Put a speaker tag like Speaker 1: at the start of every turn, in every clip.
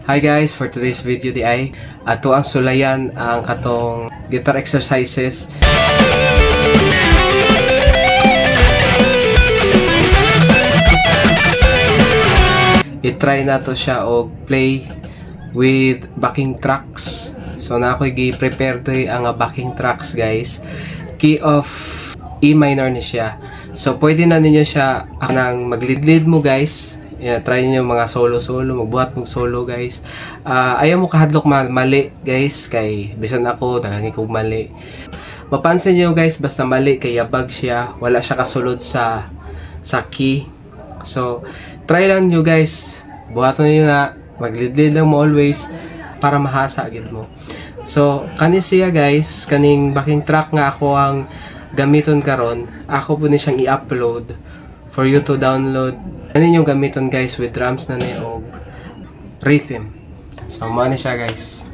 Speaker 1: Hi guys, for today's video di ay ato ang sulayan ang katong guitar exercises. I-try nato siya og play with backing tracks. So na ako'y gi-prepare ang backing tracks guys. Key of E minor ni siya. So pwede na ninyo siya nang mag-lead mo guys. Yeah, try niyo mga solo-solo, magbuhat mo solo guys. Ayaw mo kahadlok mali guys, kay bisan ako naghangi kog mali. Mapansin niyo guys, basta mali kay yabag siya, wala siya kasulod sa key. So, try lang niyo guys. Buhaton niyo na, mag-lead lang mo always para mahasa gid mo. So, kani siya guys, kaning backing track nga ako ang gamiton karon. Ako po ni siyang i-upload for you to download. Ano yung gamiton guys with drums na o rhythm. So, mo na siya guys.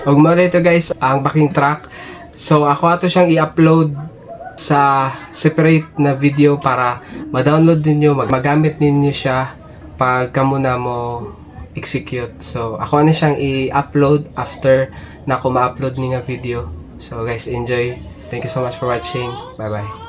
Speaker 1: Ug mo ito guys ang backing track. So ako ato siyang i-upload sa separate na video para ma-download ninyo, magamit ninyo siya pag kamo na mo execute. So ako na siyang i-upload after na ko ma-upload ni nga video. So guys, enjoy. Thank you so much for watching. Bye bye.